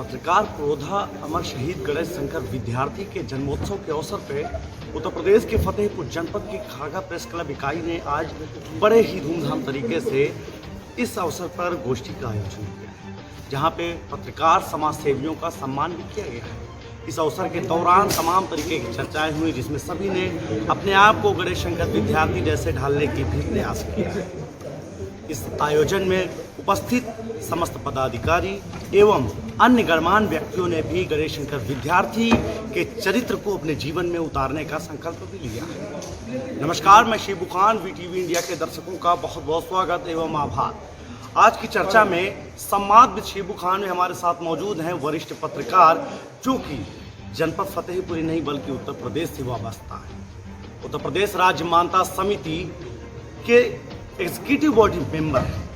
पत्रकार पुरोधा अमर शहीद गणेश शंकर विद्यार्थी के जन्मोत्सव के अवसर पर उत्तर प्रदेश के फतेहपुर जनपद की खागा प्रेस क्लब इकाई ने आज बड़े ही धूमधाम तरीके से इस अवसर पर गोष्ठी का आयोजन किया है, जहां पे पत्रकार समाज सेवियों का सम्मान भी किया गया है। इस अवसर के दौरान तमाम तरीके की चर्चाएं हुई, जिसमें सभी ने अपने आप को गणेश शंकर विद्यार्थी जैसे ढालने की भी प्रयास किया है। इस आयोजन में उपस्थित समस्त पदाधिकारी एवं अन्य गणमान्य व्यक्तियों ने भी गणेश शंकर विद्यार्थी के चरित्र को अपने जीवन में उतारने का संकल्प भी लिया है। नमस्कार, मैं शिबू खान, वीटीवी इंडिया के दर्शकों का बहुत बहुत स्वागत एवं आभार। आज की चर्चा में संवाद विद शिबू खान में हमारे साथ मौजूद हैं वरिष्ठ पत्रकार, जो कि जनपद फतेहपुर ही नहीं बल्कि उत्तर प्रदेश से वाबस्ता है। उत्तर प्रदेश राज्य मान्यता समिति के एग्जीक्यूटिव बॉडी मेंबर हैं,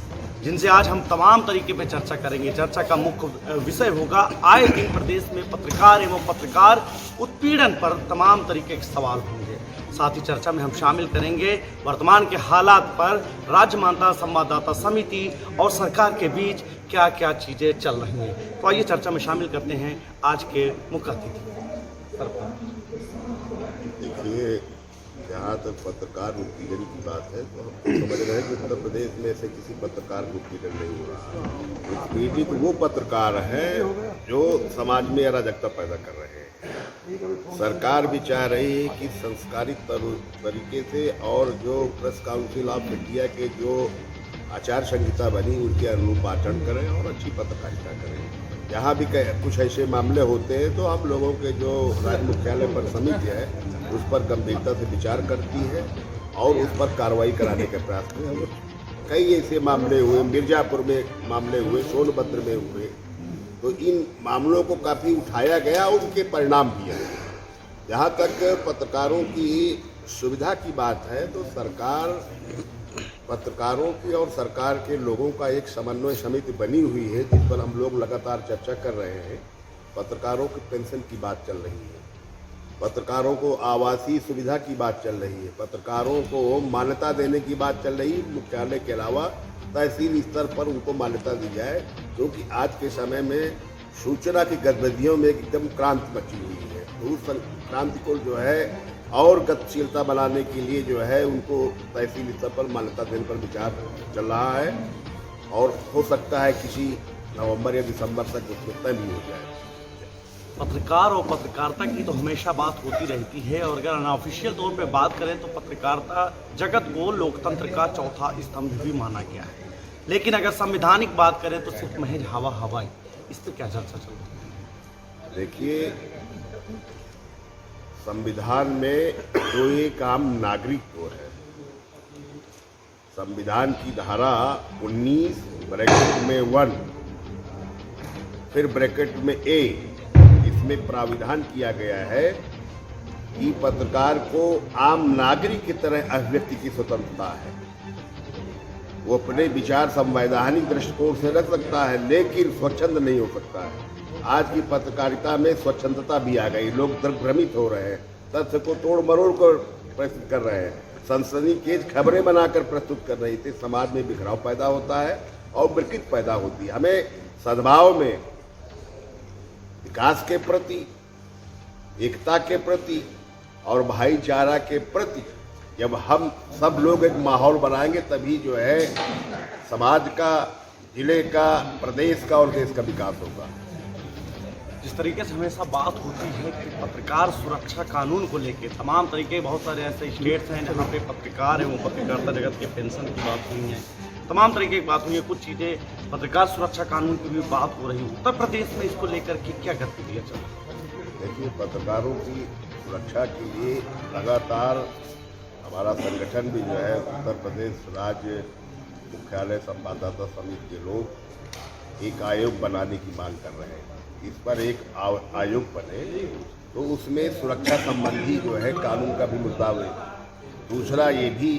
जिनसे आज हम तमाम तरीके पे चर्चा करेंगे। चर्चा का मुख्य विषय होगा आए दिन प्रदेश में पत्रकार एवं पत्रकार उत्पीड़न पर तमाम तरीके के सवाल होंगे। साथ ही चर्चा में हम शामिल करेंगे वर्तमान के हालात पर राज्य मान्यता संवाददाता समिति और सरकार के बीच क्या क्या चीज़ें चल रही हैं। तो आइए चर्चा में शामिल करते हैं आज के मुख्य अतिथि। देखिए, जहाँ तक पत्रकार उत्पीड़न की बात है तो हम समझ रहे हैं कि उत्तर प्रदेश में से किसी पत्रकार को उत्पीड़न नहीं हो रहा। उत्पीड़ित वो पत्रकार हैं जो समाज में अराजकता पैदा कर रहे हैं। सरकार भी चाह रही है कि संस्कारित तरीके से और जो प्रेस काउंसिल ऑफ इंडिया के जो आचार संहिता बनी उनके अनुरूप आचरण करें और अच्छी पत्रकारिता करें। जहाँ भी कुछ ऐसे मामले होते हैं तो हम लोगों के जो राज्य मुख्यालय पर समिति है उस पर गंभीरता से विचार करती है और उस पर कार्रवाई कराने के प्रयास में हम कई ऐसे मामले हुए, मिर्जापुर में मामले हुए, सोनभद्र में हुए, तो इन मामलों को काफ़ी उठाया गया और उनके परिणाम भी हैं। जहाँ तक पत्रकारों की सुविधा की बात है तो सरकार पत्रकारों की और सरकार के लोगों का एक समन्वय समिति बनी हुई है, जिस पर हम लोग लगातार चर्चा कर रहे हैं। पत्रकारों की पेंशन की बात चल रही है, पत्रकारों को आवासीय सुविधा की बात चल रही है, पत्रकारों को मान्यता देने की बात चल रही है। मुख्यालय के अलावा तहसील स्तर पर उनको मान्यता दी जाए, क्योंकि आज के समय में सूचना की गतिविधियों में एकदम क्रांति मची हुई है। तो उस क्रांति को जो है और गतिशीलता बनाने के लिए जो है उनको तहसील स्तर पर मान्यता देने पर विचार चल रहा है और हो सकता है किसी नवंबर या दिसंबर तक उसमें तय भी हो जाए। पत्रकार और पत्रकारिता की तो हमेशा बात होती रहती है, और अगर अनऑफिशियल तौर पे बात करें तो पत्रकारिता जगत को लोकतंत्र का चौथा स्तंभ भी माना गया है। लेकिन अगर संवैधानिक बात करें तो सिर्फ महज हवाई। इस पर क्या चर्चा चल रही है? देखिए, संविधान में जो एक आम नागरिक को है, संविधान की धारा 19 ब्रैकेट में 1 फिर ब्रैकेट में A, इसमें प्राविधान किया गया है कि पत्रकार को आम नागरिक की तरह अभिव्यक्ति की स्वतंत्रता है। वो अपने विचार संवैधानिक दृष्टिकोण से रख सकता है, लेकिन स्वच्छंद नहीं हो सकता है। आज की पत्रकारिता में स्वच्छंदता भी आ गई, लोग भ्रमित हो रहे हैं, तथ्य को तोड़ मरोड़ कर प्रस्तुत कर रहे हैं, सनसनीखेज खबरें बनाकर प्रस्तुत कर रही थी। समाज में बिखराव पैदा होता है और विकृति पैदा होती है। हमें सद्भाव में, विकास के प्रति, एकता के प्रति और भाईचारा के प्रति जब हम सब लोग एक माहौल बनाएंगे तभी जो है समाज का, जिले का, प्रदेश का और देश का विकास होगा। जिस तरीके से हमेशा बात होती है कि पत्रकार सुरक्षा कानून को लेकर तमाम तरीके, बहुत सारे ऐसे स्टेट्स हैं जहाँ पे पत्रकार एवं पत्रकारिता जगत के पेंशन की बात हुई है, तमाम तरीके की बात हुई है। कुछ चीज़ें पत्रकार सुरक्षा कानून की भी बात हो रही है। उत्तर प्रदेश में इसको लेकर के क्या गतिविधियाँ चल रही है? देखिए, पत्रकारों की सुरक्षा के लिए लगातार हमारा संगठन भी जो है उत्तर प्रदेश राज्य मुख्यालय संवाददाता समिति के लोग एक आयोग बनाने की मांग कर रहे हैं। इस पर एक आयोग बने तो उसमें सुरक्षा संबंधी जो है कानून का भी मुद्दा है। दूसरा ये भी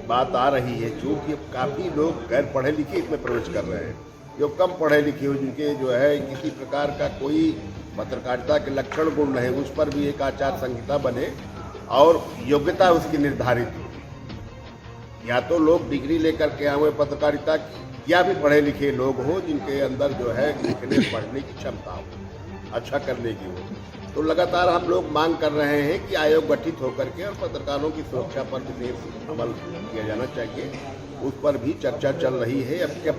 बात आ रही है, क्योंकि काफ़ी लोग गैर पढ़े लिखे इसमें प्रवेश कर रहे हैं, जो कम पढ़े लिखे हो, जिनके जो है किसी प्रकार का कोई पत्रकारिता के लक्षण गुण नहीं, उस पर भी एक आचार संहिता बने और योग्यता उसकी निर्धारित हो। या तो लोग डिग्री लेकर के आए पत्रकारिता या भी पढ़े लिखे लोग हों जिनके अंदर जो है लिखने पढ़ने की क्षमता हो, अच्छा करने की हो। तो लगातार हम लोग मांग कर रहे हैं कि आयोग गठित होकर के और पत्रकारों की सुरक्षा पर विशेष अमल किया जाना चाहिए। उस पर भी चर्चा चल रही है। अब क्या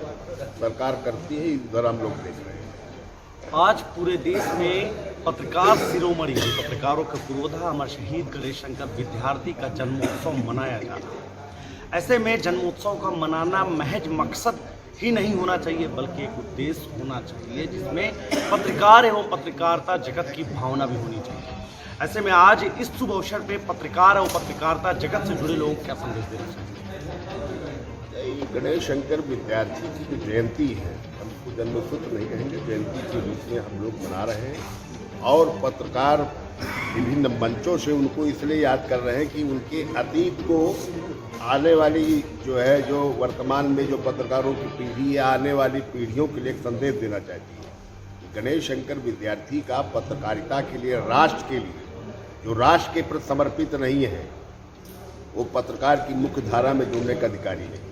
सरकार करती है, इधर हम लोग देख रहे हैं। आज पूरे देश में पत्रकार शिरोमणि पत्रकारों के पुरोधा अमर शहीद गणेश शंकर विद्यार्थी का जन्मोत्सव मनाया जा रहा है। ऐसे में जन्मोत्सव का मनाना महज मकसद ही नहीं होना चाहिए, बल्कि एक उद्देश्य होना चाहिए जिसमें पत्रकार एवं पत्रकारिता जगत की भावना भी होनी चाहिए। ऐसे में आज इस शुभ अवसर पे पत्रकार और पत्रकारिता जगत से जुड़े लोगों को क्या संदेश देना चाहिए? गणेश शंकर विद्यार्थी की जो जयंती है, हम उसको जन्मोत्सव नहीं कहेंगे, जयंती की रूप में हम लोग मना रहे हैं। और पत्रकार विभिन्न मंचों से उनको इसलिए याद कर रहे हैं कि उनके अतीत को आने वाली जो वर्तमान में जो पत्रकारों की पीढ़ी या आने वाली पीढ़ियों के लिए एक संदेश देना चाहती है। गणेश शंकर विद्यार्थी का पत्रकारिता के लिए, राष्ट्र के लिए, जो राष्ट्र के प्रति समर्पित नहीं है, वो पत्रकार की मुख्य धारा में जुड़ने का अधिकारी नहीं।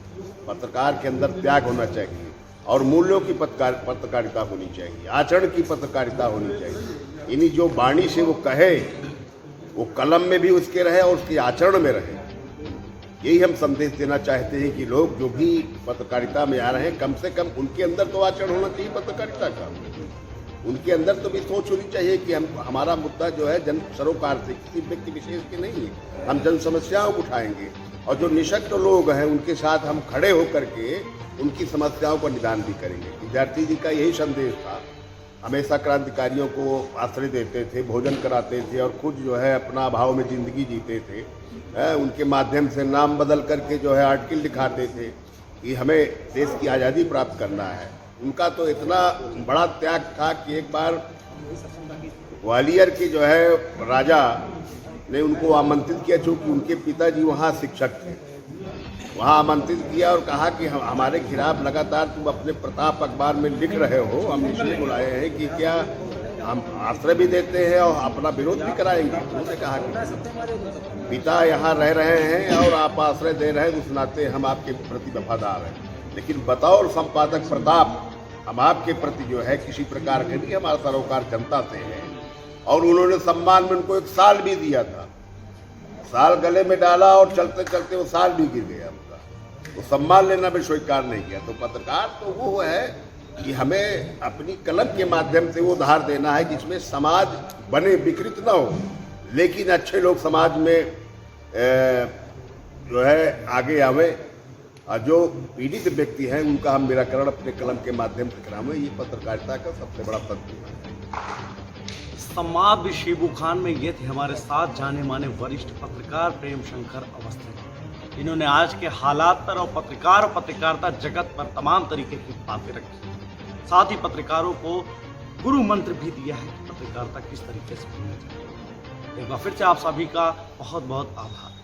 पत्रकार के अंदर त्याग होना चाहिए और मूल्यों की पत्रकारिता होनी चाहिए, आचरण की पत्रकारिता होनी चाहिए। इन्हीं जो वाणी से वो कहे, वो कलम में भी उसके रहे और उसके आचरण में रहे। यही हम संदेश देना चाहते हैं कि लोग जो भी पत्रकारिता में आ रहे हैं, कम से कम उनके अंदर तो आचरण होना चाहिए पत्रकारिता का। उनके अंदर तो भी सोच होनी चाहिए कि हमारा मुद्दा जो है जन सरोकार से, किसी व्यक्ति विशेष के नहीं है। हम जन समस्याओं को उठाएंगे और जो निशक्त लोग हैं उनके साथ हम खड़े होकर के उनकी समस्याओं का निदान भी करेंगे। विद्यार्थी जी का यही संदेश था। हमेशा क्रांतिकारियों को आश्रय देते थे, भोजन कराते थे और खुद जो है अपना अभाव में ज़िंदगी जीते थे। उनके माध्यम से नाम बदल करके जो है आर्टिकल दिखाते थे कि हमें देश की आज़ादी प्राप्त करना है। उनका तो इतना बड़ा त्याग था कि एक बार ग्वालियर के जो है राजा ने उनको आमंत्रित किया, चूँकि उनके पिताजी वहाँ शिक्षक थे। वहाँ आमंत्रित किया और कहा कि हमारे खिलाफ लगातार तुम अपने प्रताप अखबार में लिख रहे हो, हम इसलिए बुलाए हैं कि क्या हम आश्रय भी देते हैं और अपना विरोध भी कराएंगे। उन्होंने कहा कि पिता यहाँ रह रहे हैं और आप आश्रय दे रहे हैं, उस नाते हम आपके प्रति वफादार हैं, लेकिन बतौर संपादक प्रताप हम आपके प्रति जो है किसी प्रकार के नहीं, हमारा सरोकार जनता से है। और उन्होंने सम्मान में उनको 1 साल भी दिया था। साल गले में डाला और चलते चलते वो साल भी गिर गया उनका। वो सम्मान लेना भी स्वीकार नहीं किया। तो पत्रकार तो वो है कि हमें अपनी कलम के माध्यम से वो उधार देना है जिसमें समाज बने, विकृत ना हो, लेकिन अच्छे लोग समाज में जो है आगे आवे और जो पीड़ित व्यक्ति हैं उनका हम निराकरण अपने कलम के माध्यम से करावें। ये पत्रकारिता का सबसे बड़ा तत्व है। संवाद भी शिबू खान में ये थे हमारे साथ जाने माने वरिष्ठ पत्रकार प्रेम शंकर अवस्थी। इन्होंने आज के हालात पर और पत्रकार और पत्रकारिता जगत पर तमाम तरीके की बातें रखी। साथ ही पत्रकारों को गुरु मंत्र भी दिया है कि पत्रकारिता किस तरीके से होनी चाहिए। एक बार फिर से आप सभी का बहुत बहुत आभार।